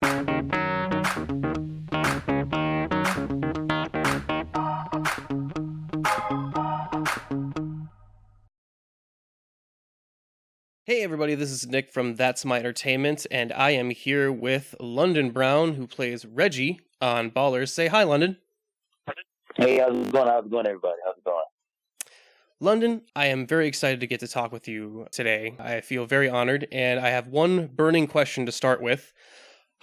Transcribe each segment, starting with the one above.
Hey everybody, this is Nick from That's My Entertainment, and I am here with London Brown, who plays Reggie on Ballers. Say hi, London. Hey, how's it going? How's it going, everybody? How's it going? London, I am very excited to get to talk with you today. I feel very honored, and I have one burning question to start with.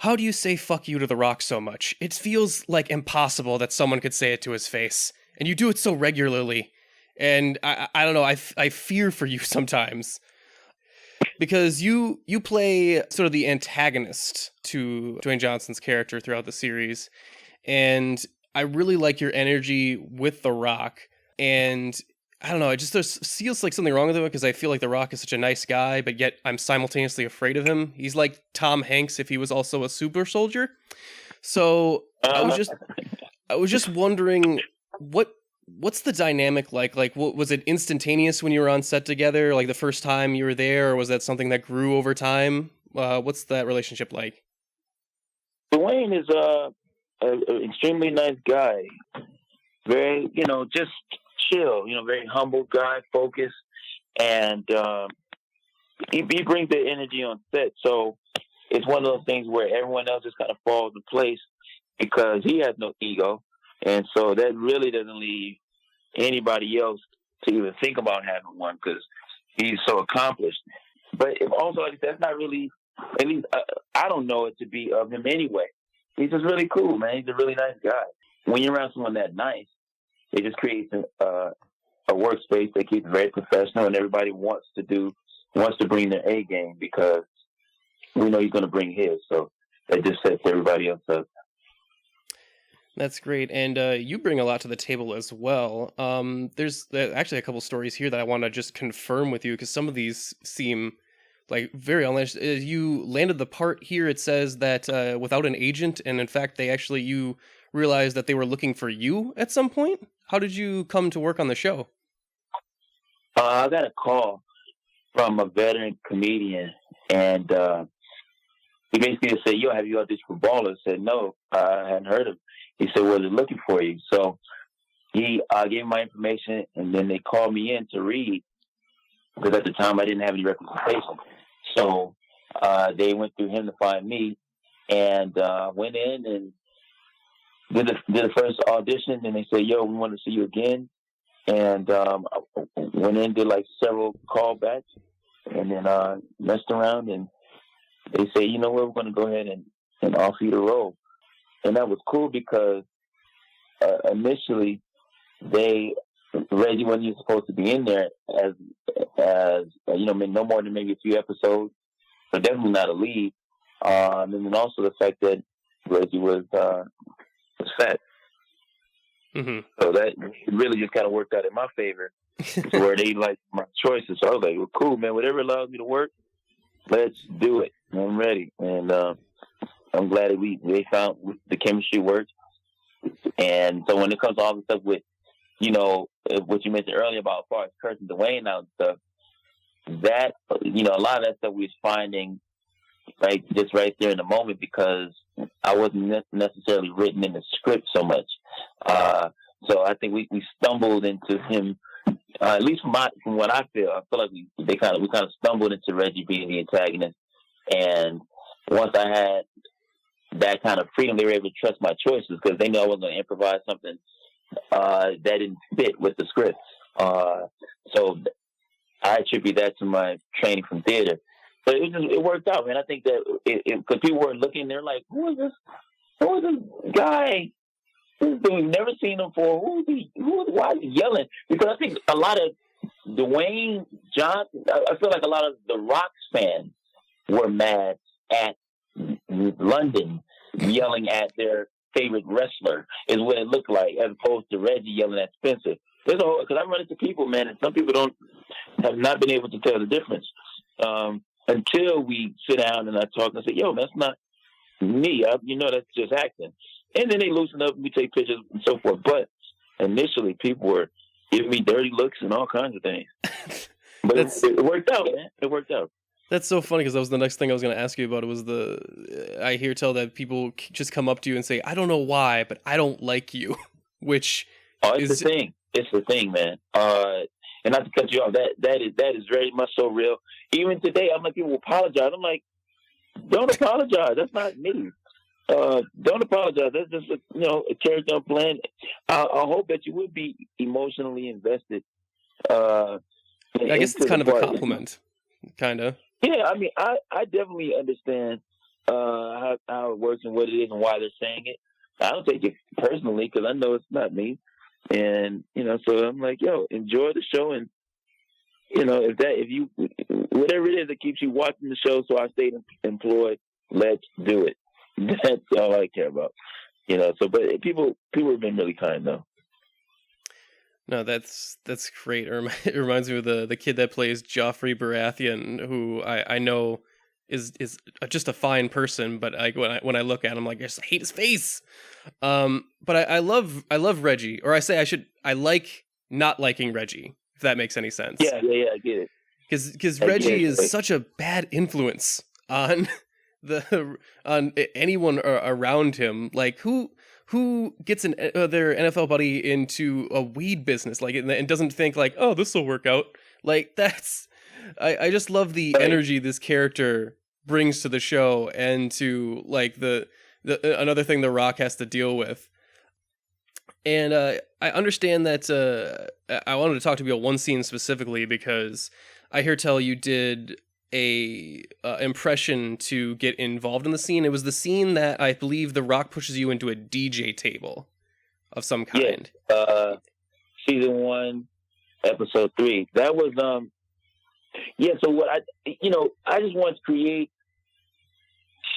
How do you say fuck you to The Rock so much? It feels like impossible that someone could say it to his face, and you do it so regularly. And I don't know, I fear for you sometimes. Because you play sort of the antagonist to Dwayne Johnson's character throughout the series, and I really like your energy with The Rock. And I don't know, it just feels like something wrong with him because I feel like The Rock is such a nice guy, but yet I'm simultaneously afraid of him. He's like Tom Hanks if he was also a super soldier. So I was just wondering what's the dynamic like? Like, was it instantaneous when you were on set together, like the first time you were there, or was that something that grew over time? What's that relationship like? Dwayne is an extremely nice guy. Very, just chill. Very humble guy, focused, and he brings the energy on set. So it's one of those things where everyone else just kind of falls in place because he has no ego. And so that really doesn't leave anybody else to even think about having one because he's so accomplished. But also, that's not really, at least I don't know it to be of him anyway. He's just really cool, man. He's a really nice guy. When you're around someone that nice, it just creates a workspace that keeps it very professional, and everybody wants to bring their A game because we know he's going to bring his. So that just sets everybody else up. That's great, and you bring a lot to the table as well. There's actually a couple stories here that I want to just confirm with you because some of these seem like very honest. You landed the part here. It says that without an agent, and in fact, you realized that they were looking for you at some point. How did you come to work on the show? I got a call from a veteran comedian, and he basically said, "Yo, have you auditioned for Ballers?" I said, "No, I hadn't heard of him." He said, "Well, they're looking for you." So he gave me my information, and then they called me in to read because at the time I didn't have any representation. So they went through him to find me, and went in and did the first audition. And they said, "Yo, we want to see you again." And I went in, did like several callbacks, and then messed around. And they said, "You know what? We're going to go ahead and offer you the role." And that was cool because initially Reggie wasn't even supposed to be in there as no more than maybe a few episodes, but definitely not a lead. And then also the fact that Reggie was fat. Mm-hmm. So that really just kind of worked out in my favor, where they liked my choices. So I was like, "Well, cool, man. Whatever allows me to work, let's do it. I'm ready." And I'm glad that they found the chemistry works. And so when it comes to all the stuff with, what you mentioned earlier about as far as Kurt and Dwayne out and stuff, that, a lot of that stuff we was finding just right there in the moment because I wasn't necessarily written in the script so much. So I think we stumbled into him, at least from what I feel like we kind of stumbled into Reggie being the antagonist. And once I had that kind of freedom, they were able to trust my choices because they knew I wasn't going to improvise something that didn't fit with the script. So I attribute that to my training from theater. But it worked out, man. I think that because people were looking, they're like, who is this guy? We've never seen him before. Why is he yelling? Because I think a lot of Dwayne Johnson, I feel like a lot of the Rock's fans were mad at London yelling at their favorite wrestler is what it looked like, as opposed to Reggie yelling at Spencer. Because I run into people, man, and some people have not been able to tell the difference until we sit down and I talk and say, "Yo, that's not me. That's just acting." And then they loosen up and we take pictures and so forth. But initially, people were giving me dirty looks and all kinds of things. But it worked out, man. It worked out. That's so funny because that was the next thing I was going to ask you about. It was I hear tell that people just come up to you and say, "I don't know why, but I don't like you," which Oh, it's is the thing. It's the thing, man. And not to cut you off, that is very much so real. Even today, I'm like, people apologize. I'm like, don't apologize. That's not me. Don't apologize. That's just a character I'm playing. I hope that you would be emotionally invested. I guess it's kind of a compliment, kind of. Yeah, I mean, I definitely understand how it works and what it is and why they're saying it. I don't take it personally because I know it's not me, and so I'm like, yo, enjoy the show, and if you whatever it is that keeps you watching the show, so I stayed employed, let's do it. That's all I care about, So, but people have been really kind though. No, that's great. It reminds me of the kid that plays Joffrey Baratheon, who I know is just a fine person, but when I look at him, like, I just hate his face. But I love Reggie, or I like not liking Reggie, if that makes any sense. Yeah, I get it. Because Reggie is such a bad influence on on anyone around him. Like, who gets their NFL buddy into a weed business, like, and doesn't think like, oh, this will work out. Like, I just love the energy this character brings to the show, and to like the another thing The Rock has to deal with. And I understand that I wanted to talk to you about one scene specifically because I hear tell you did a impression to get involved in the scene. It was the scene that I believe The Rock pushes you into a DJ table of some kind. Yeah, season 1, episode 3. That was So what I just wanted to create,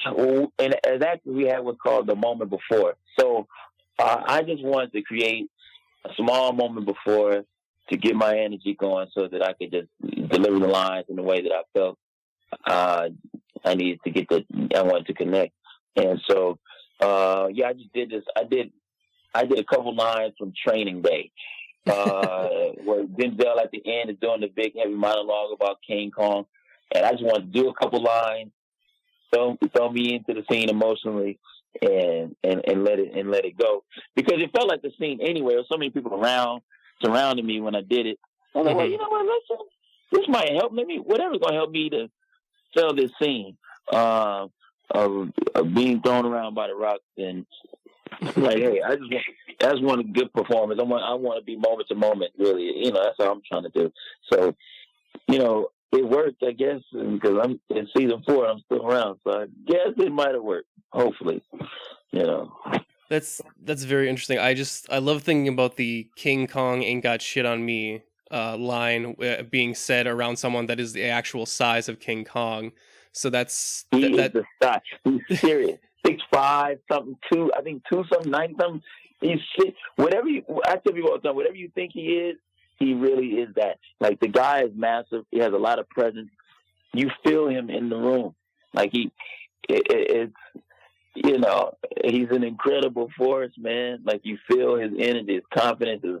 and that we had what's called the moment before. So I just wanted to create a small moment before to get my energy going, so that I could just deliver the lines in the way that I felt I needed to get I wanted to connect. And so, I just did this. I did a couple lines from Training Day, where Denzel at the end is doing the big heavy monologue about King Kong. And I just wanted to do a couple lines, throw me into the scene emotionally, and let it go. Because it felt like the scene anyway. There were so many people surrounding me when I did it. I was like, well, you know what, listen, this might help. Maybe whatever's going to help me to sell this scene of being thrown around by the Rock. And like, hey, I just want a good performance. I want to be moment to moment, really. That's all I'm trying to do. So, it worked, I guess, because I'm in season 4 and I'm still around. So I guess it might have worked. Hopefully, That's very interesting. I love thinking about the King Kong ain't got shit on me line being said around someone that is the actual size of King Kong. So that's is the size. He's serious. 6'5", something, 2, I think 2 something, 9 something. He's whatever I tell people all the time, whatever you think he is, he really is that. Like, the guy is massive. He has a lot of presence. You feel him in the room. Like, it's he's an incredible force, man. Like, you feel his energy, his confidence is.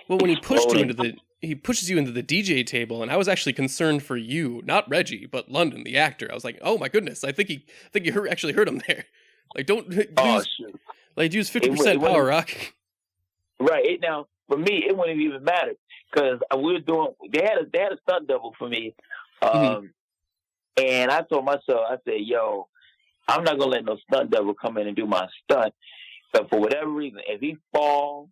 Well, when he pushes you into the DJ table, and I was actually concerned for you, not Reggie, but London, the actor. I was like, oh my goodness, I think he actually hurt him there. Like, don't use 50% power, Rock. Right. Now, for me, it wouldn't even matter, because they had a stunt double for me, and I told myself, I said, yo, I'm not gonna let no stunt double come in and do my stunt. But for whatever reason, if he falls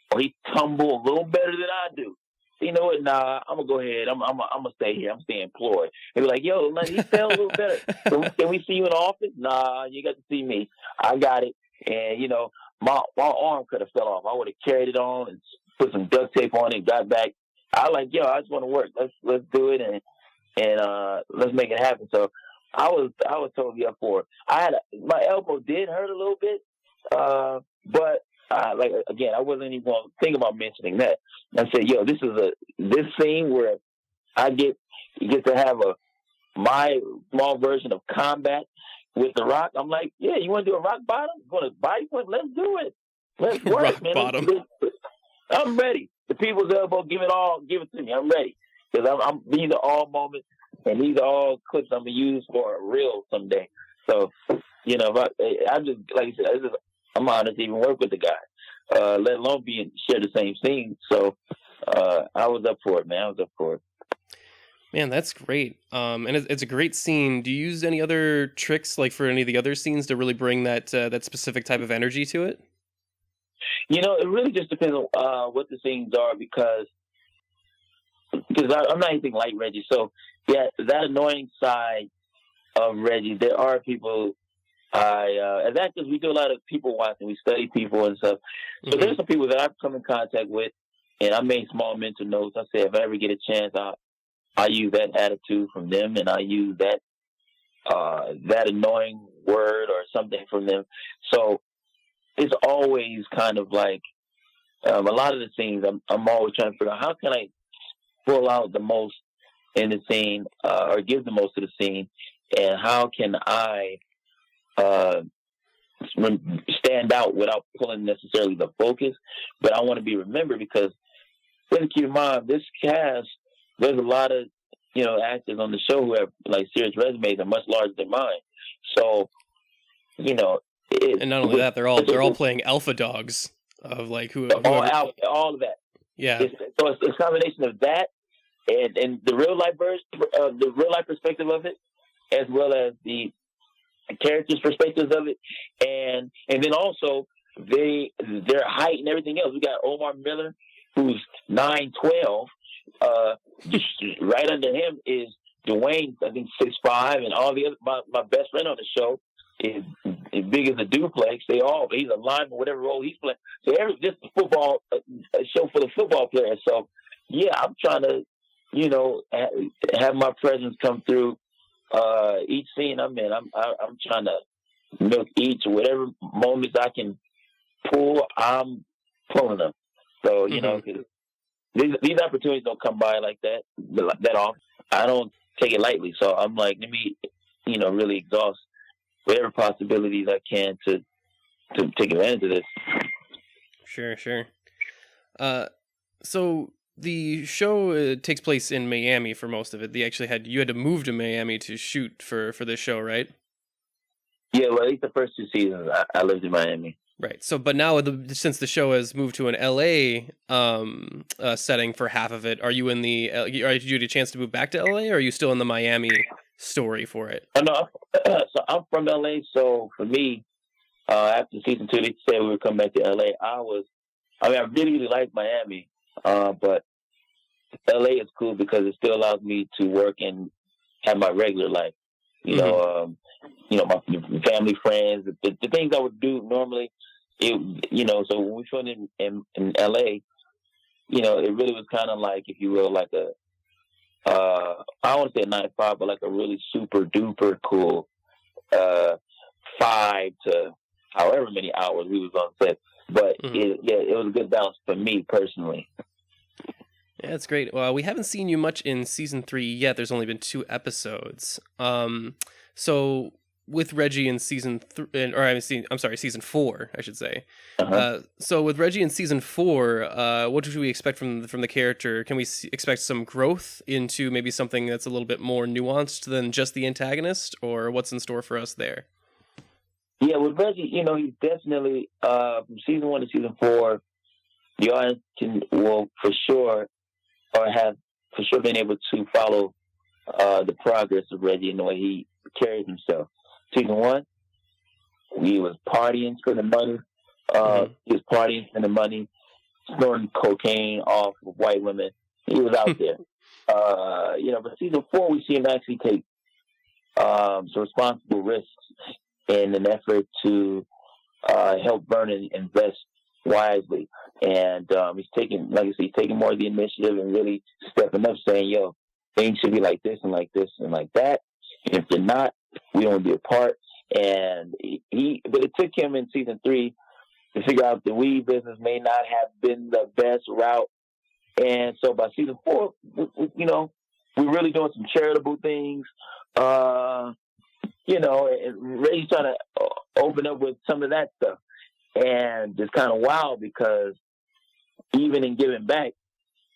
or he tumble a little better than I do, you know what? Nah, I'm gonna go ahead. I'm gonna stay here. I'm staying employed. They be like, yo, he fell a little better. Can we see you in the office? Nah, you got to see me. I got it. And my arm could have fell off. I would have carried it on and put some duct tape on it. Got back. I like, yo, I just want to work. Let's do it and let's make it happen. So I was totally up for it. My elbow did hurt a little bit, but like, again, I wasn't even going to think about mentioning that. I said, yo, this is this scene where you get to have my small version of combat with The Rock. I'm like, yeah, you want to do a rock bottom? You want a body point? Let's do it. Let's work, rock man. Bottom. I'm ready. The people's elbow, give it to me. I'm ready, because I'm these are all moments And these are all clips I'm gonna use for a reel someday. So, you know, if I just like I said, I'm honored to even work with the guy, let alone share the same scene. So, I was up for it, man. I was up for it. Man, that's great. And it's a great scene. Do you use any other tricks, like for any of the other scenes, to really bring that that specific type of energy to it? You know, it really just depends on what the scenes are because I'm not anything like Reggie. So yeah, that annoying side of Reggie, there are people as actors we do a lot of people watching. We study people and stuff. So Mm-hmm. there's some people that I've come in contact with, and I made small mental notes. I said if I ever get a chance, I use that attitude from them, and I use that annoying word or something from them. So it's always kind of like a lot of the scenes. I'm always trying to figure out how can I pull out the most in the scene or give the most to the scene, and how can I stand out without pulling necessarily the focus. But I want to be remembered because let's keep in mind this cast. There's a lot of actors on the show who have like serious resumes and much larger than mine. So and not only that, they're all playing alpha dogs of like all of that. Yeah. So it's a combination of that and the real life perspective of it, as well as the characters' perspectives of it, and then also their height and everything else. We got Omar Miller, who's 9'12". Right under him is Dwayne, I think 6'5", and all the other. My best friend on the show is as big as a duplex. He's a lineman, whatever role he's playing. So just a football a show for the football players. So yeah, I'm trying to have my presence come through each scene I'm in. I'm trying to milk each whatever moments I can pull. I'm pulling them. So cause these opportunities don't come by like that often. I don't take it lightly. So I'm like, let me really exhaust whatever possibilities I can to take advantage of this. Sure. So the show takes place in Miami for most of it. You had to move to Miami to shoot for this show, right? Yeah, well, at least the first 2 seasons I lived in Miami. Right. So, but now since the show has moved to an LA setting for half of it, are you in the? Did you get a chance to move back to LA, or are you still in the Miami story for it? No, so I'm from LA. So for me, after season 2, they said we would come back to LA. I really like Miami, but LA is cool because it still allows me to work and have my regular life. My family, friends, the things I would do normally. So when we filmed in LA, it really was kind of like, if you will, like I don't want to say a 9 to 5, but like a really super duper cool 5 to however many hours we was on set. But it was a good balance for me personally. Yeah, that's great. Well, we haven't seen you much in season 3 yet. There's only been 2 episodes. So with Reggie in season 4, I should say. Uh-huh. So with Reggie in season 4, what should we expect from the character? Can we expect some growth into maybe something that's a little bit more nuanced than just the antagonist, or what's in store for us there? Yeah, with Reggie, he's definitely from season 1 to season 4, the audience will for sure, or have for sure been able to follow the progress of Reggie and the way he carries himself. Season 1, he was partying, spending money. He was partying, spending money, snorting cocaine off of white women. He was out there. But season 4, we see him actually take some responsible risks in an effort to help Vernon invest wisely. And he's taking more of the initiative and really stepping up, saying, yo, things should be like this and like this and like that. And if they're not, we don't be a part. And but it took him in season 3 to figure out the weed business may not have been the best route. And so by season 4, we're really doing some charitable things. And Ray's trying to open up with some of that stuff. And it's kind of wild because even in giving back,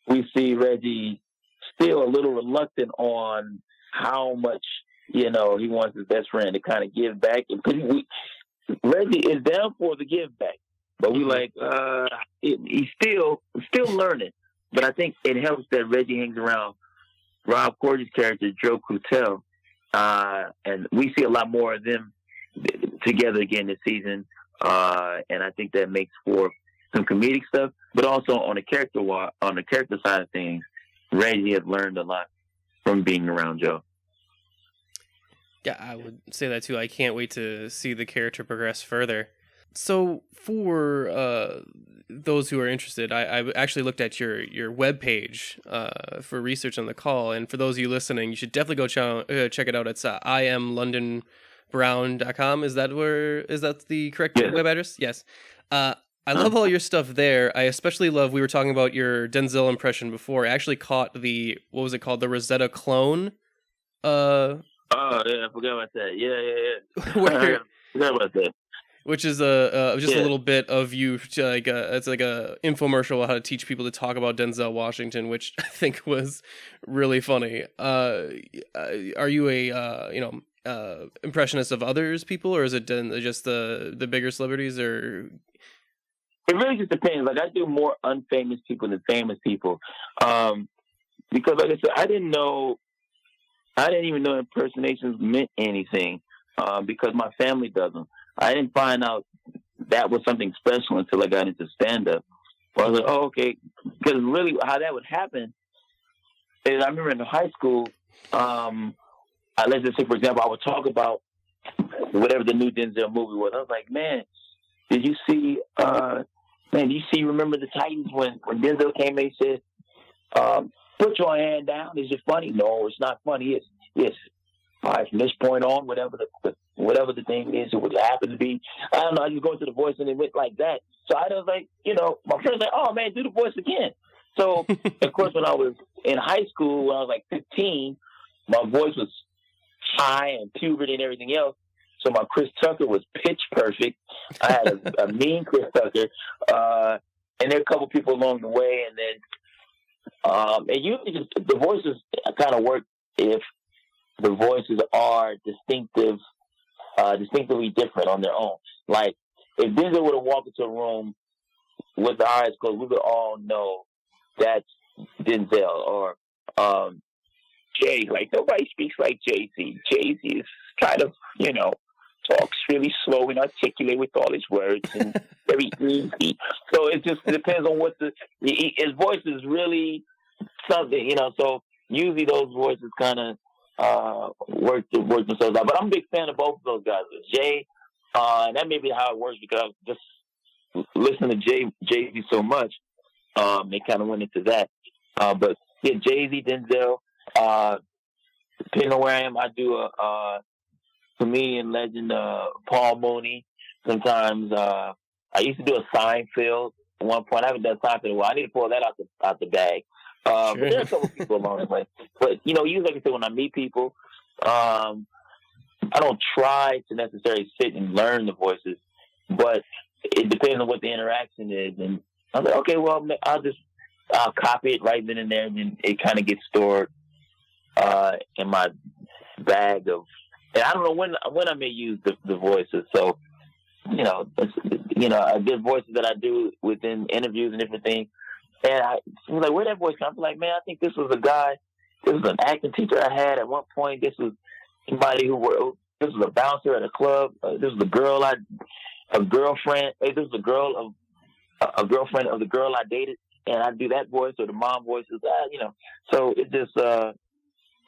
we see Reggie still a little reluctant on how much he wants his best friend to kind of give back. Because Reggie is down for the give back, but we like he's still learning. But I think it helps that Reggie hangs around Rob Corddry's character, Joe Coutel, and we see a lot more of them together again this season. And I think that makes for some comedic stuff, but also on the character side of things, Reggie has learned a lot from being around Joe. Yeah, I would say that too. I can't wait to see the character progress further. So for those who are interested, I actually looked at your webpage for research on the call. And for those of you listening, you should definitely go check it out. It's IamLondonBrown.com. Is that the correct web address? Yes. I love all your stuff there. I especially love, we were talking about your Denzel impression before. I actually caught what was it called? The Rosetta Clone. Oh, yeah, I forgot about that. Yeah. Where, forgot about that. Which is a little bit of you, it's like a infomercial on how to teach people to talk about Denzel Washington, which I think was really funny. Are you a impressionist of others people, or is it just the bigger celebrities, or? It really just depends. Like, I do more unfamous people than famous people, because like I said, I didn't even know impersonations meant anything, because my family does them. I didn't find out that was something special until I got into stand-up. I was like, oh, okay. Because really how that would happen is I remember in high school, let's just say, for example, I would talk about whatever the new Denzel movie was. I was like, man, did you see, Remember the Titans when Denzel came and said, put your hand down. Is it funny? No, it's not funny. It's all right, from this point on, whatever the thing is, it would happen to be. I don't know. I just go into the voice and it went like that. So I was like, my friends like, oh man, do the voice again. So of course, when I was in high school, when I was like 15, my voice was high and puberty and everything else. So my Chris Tucker was pitch perfect. I had a mean Chris Tucker, and there were a couple people along the way, and then and usually just the voices kind of work if the voices are distinctively different on their own. Like, if Denzel would have walked into a room with the eyes closed, we would all know that's Denzel. Or Jay, like, nobody speaks like Jay-Z. Jay-Z is kind of, talks really slow and articulate with all his words and very easy. So it just depends on what his voice is really something, so usually those voices kind of work themselves out. But I'm a big fan of both of those guys. Jay, and that may be how it works because I was just listening to Jay-Z so much. They kind of went into that. But yeah, Jay-Z, Denzel, depending on where I am, I do a comedian legend, Paul Mooney. Sometimes I used to do a Seinfeld at one point. I haven't done Seinfeld in a while. I need to pull that out the bag. Sure. But there are a couple people along the way. But, usually, like I said, when I meet people, I don't try to necessarily sit and learn the voices, but it depends on what the interaction is. And I'm like, okay, well, I'll copy it right then and there, and then it kind of gets stored in my bag of, and I don't know when I may use the voices. So, I did voices that I do within interviews and different things. And I was like, where'd that voice come from? I'm like, man, I think this was an acting teacher I had at one point. This was somebody this was a bouncer at a club. This was a girlfriend. This was a girlfriend of the girl I dated. And I do that voice or the mom voices, So it just, I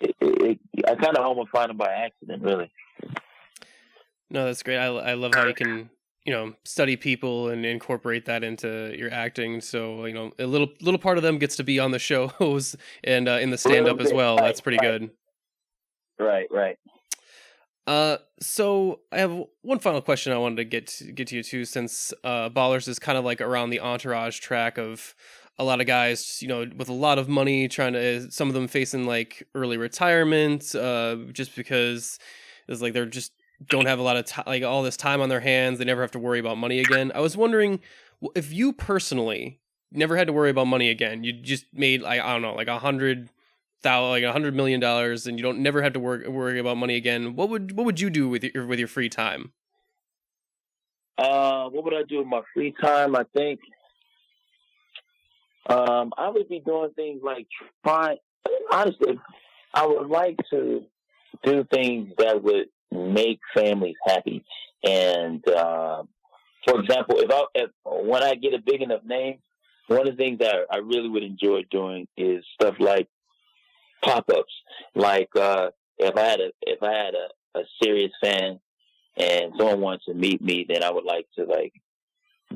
kind of almost find them by accident, really. No, that's great. I love how you can, study people and incorporate that into your acting. So, a little part of them gets to be on the shows and in the stand-up as well. That's pretty good. Right. So I have one final question I wanted to get to you too, since Ballers is kind of like around the entourage track of a lot of guys, with a lot of money some of them facing like early retirement, just because it's like they're just don't have a lot of like all this time on their hands. They never have to worry about money again. I was wondering if you personally never had to worry about money again. You just made like, I don't know, like $100,000, like $100 million and you don't never have to worry about money again, what would you do with your free time? What would I do with my free time? I think I would be doing things like trying. Honestly, I would like to do things that would make families happy. And for example, if when I get a big enough name, one of the things that I really would enjoy doing is stuff like pop-ups. Like if I had a serious fan and someone wants to meet me, then I would like to like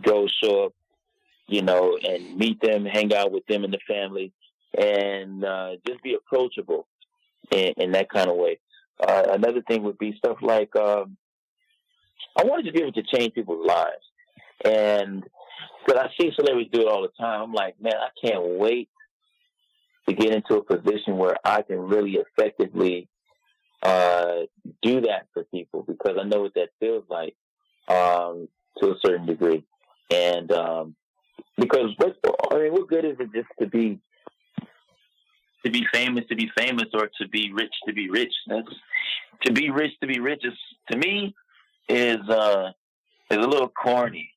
go show up, and meet them, hang out with them and the family, and just be approachable in that kind of way. Another thing would be stuff like I wanted to be able to change people's lives, and because I see celebrities do it all the time, I'm like, man, I can't wait to get into a position where I can really effectively do that for people, because I know what that feels like to a certain degree. And because what good is it just to be famous, or to be rich to be rich? To be rich is, to me, is a little corny.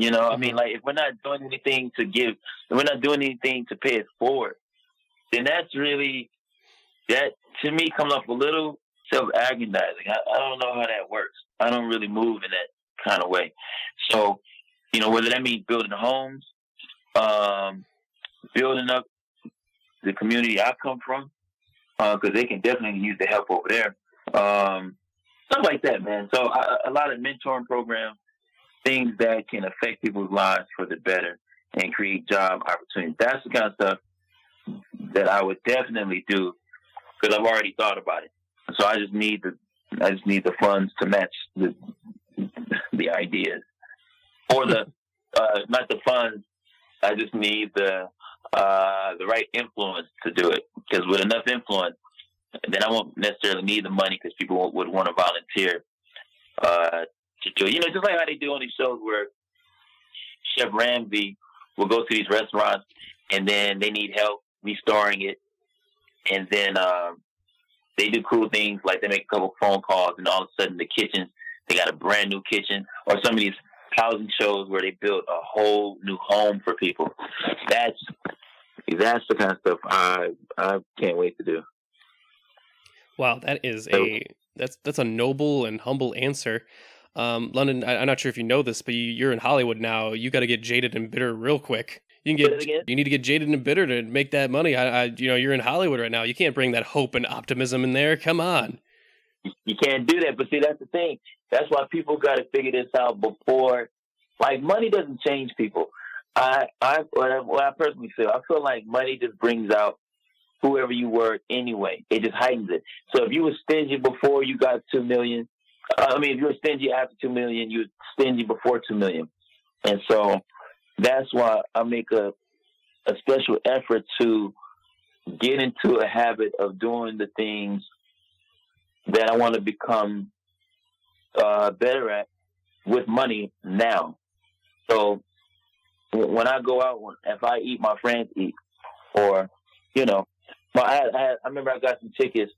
I mean, like, if we're not doing anything to give, if we're not doing anything to pay it forward, then that to me comes off a little self-aggrandizing. I don't know how that works. I don't really move in that kind of way. So, whether that means building homes, building up the community I come from, because they can definitely use the help over there. Stuff like that, man. So a lot of mentoring programs, things that can affect people's lives for the better and create job opportunities. That's the kind of stuff that I would definitely do, because I've already thought about it. So I just need the funds to match the ideas, or not the funds. I just need the right influence to do it. Because with enough influence, then I won't necessarily need the money, because people would want to volunteer to do it. Just like how they do on these shows where Chef Ramsay will go to these restaurants and then they need help restoring it, and then they do cool things like they make a couple phone calls, and all of a sudden the kitchen, they got a brand new kitchen. Or some of these housing shows where they build a whole new home for people. That's the kind of stuff I can't wait to do. Wow, that is that's a noble and humble answer. London, I'm not sure if you know this, but you're in Hollywood now. You got to get jaded and bitter real quick. You need to get jaded and bitter to make that money. You're in Hollywood right now. You can't bring that hope and optimism in there. Come on. You can't do that. But see, that's the thing. That's why people got to figure this out before. Like, money doesn't change people. I personally feel, I feel like money just brings out whoever you were anyway. It just heightens it. So if you were stingy before you got 2 million, if you were stingy after 2 million, you were stingy before 2 million. And so that's why I make a special effort to get into a habit of doing the things that I want to become better at with money now. So when I go out, if I eat, my friends eat, or I remember I got some tickets.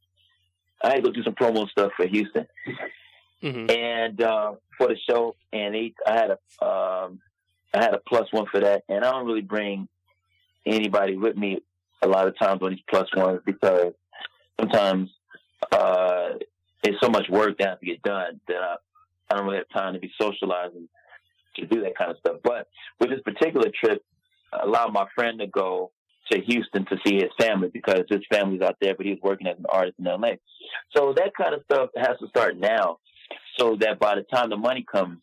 I had to go do some promo stuff for Houston, and for the show, and I had a +1 for that, and I don't really bring anybody with me a lot of times on these +1s, because sometimes it's so much work that has to get done that I don't really have time to be socializing to do that kind of stuff. But with this particular trip, I allowed my friend to go to Houston to see his family, because his family's out there, but he was working as an artist in LA. So that kind of stuff has to start now, so that by the time the money comes,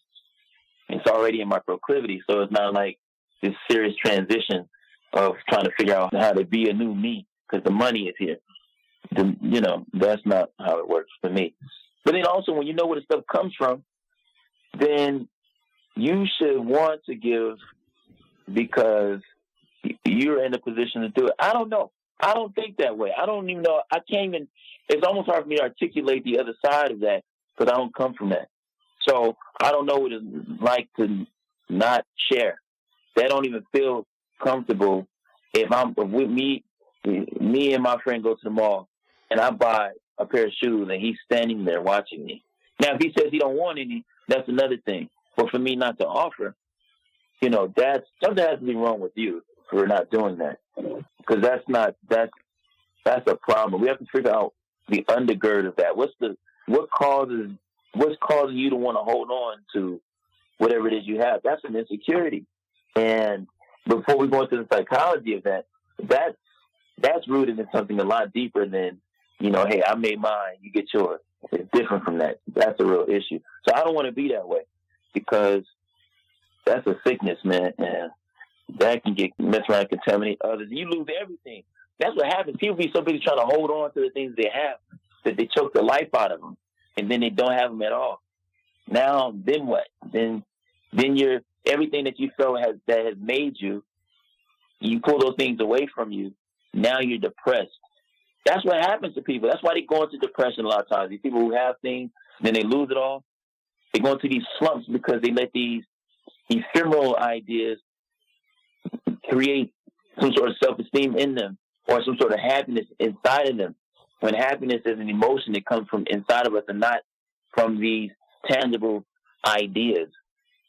it's already in my proclivity. So it's not like this serious transition of trying to figure out how to be a new me, because the money is here. That's not how it works for me. But then also, when you know where the stuff comes from, then you should want to give, because you're in a position to do it. I don't know. I don't think that way. I don't even know. I can't even, it's almost hard for me to articulate the other side of that, because I don't come from that. So I don't know what it's like to not share. That don't even feel comfortable. If with me, Me and my friend go to the mall, and I buy a pair of shoes, and he's standing there watching me. Now, if he says he don't want any, that's another thing. But for me not to offer, that's something has to be wrong with you for not doing that, because that's a problem. We have to figure out the undergird of that. What's causing you to want to hold on to whatever it is you have? That's an insecurity. And before we go into the psychology of that, that's rooted in something a lot deeper than, hey, I made mine, you get yours. It's different from that. That's a real issue. So I don't want to be that way, because that's a sickness, man, and that can get mess around and contaminate others. You lose everything. That's what happens. People be so busy trying to hold on to the things they have that they choke the life out of them, and then they don't have them at all. Now, then what? Then you're everything that you felt that has made you. You pull those things away from you. Now you're depressed. That's what happens to people. That's why they go into depression a lot of times. These people who have things, then they lose it all. They go into these slumps because they let these ephemeral ideas create some sort of self-esteem in them, or some sort of happiness inside of them. When happiness is an emotion that comes from inside of us and not from these tangible ideas.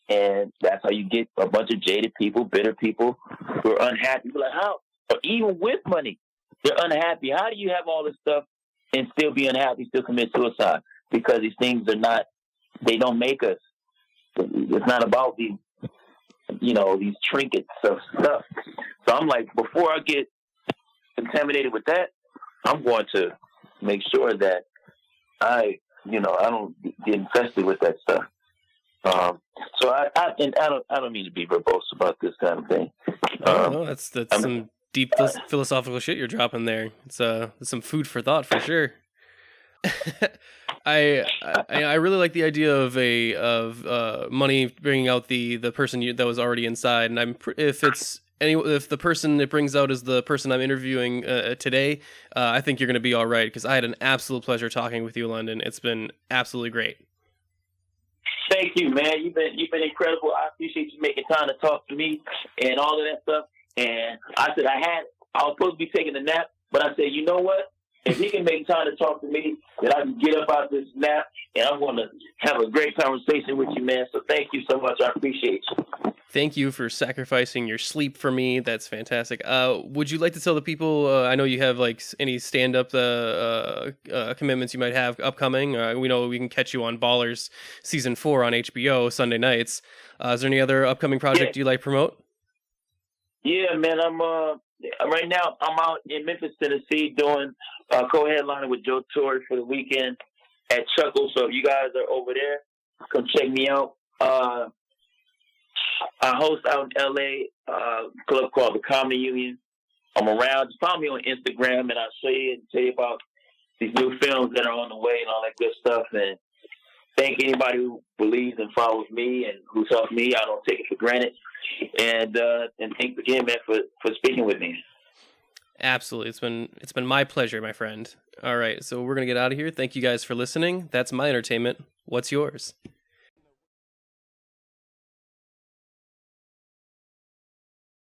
And that's how you get a bunch of jaded people, bitter people who are unhappy. You're like, how? Or even with money, they're unhappy. How do you have all this stuff and still be unhappy, still commit suicide? Because these things they don't make us. It's not about these trinkets of stuff. So I'm like, before I get contaminated with that, I'm going to make sure that I don't get infested with that stuff. So I don't mean to be verbose about this kind of thing. No, that's some deep philosophical shit you're dropping there. It's some food for thought for sure. I really like the idea of money bringing out the person that was already inside, and if the person it brings out is the person I'm interviewing today, I think you're going to be all right, because I had an absolute pleasure talking with you, London. It's been absolutely great. Thank you, man. You've been incredible. I appreciate you making time to talk to me and all of that stuff. And I said I was supposed to be taking a nap, but I said, you know what? If he can make time to talk to me, then I can get up out of this nap, and I'm going to have a great conversation with you, man. So thank you so much. I appreciate you. Thank you for sacrificing your sleep for me. That's fantastic. Would you like to tell the people, I know you have like any stand-up commitments you might have upcoming. We know we can catch you on Ballers Season 4 on HBO Sunday nights. Is there any other upcoming project you'd like to promote? Yeah, man. Right now I'm out in Memphis, Tennessee, doing co-headlining with Joe Torre for the weekend at Chuckle. So if you guys are over there, come check me out. I host out in LA a club called the Comedy Union. I'm around. Just follow me on Instagram, and I'll show you and tell you about these new films that are on the way and all that good stuff. And thank anybody who believes and follows me and who's helped me. I don't take it for granted. And thanks again, man, for speaking with me. Absolutely. It's been my pleasure, my friend. All right, so we're going to get out of here. Thank you guys for listening. That's my entertainment. What's yours?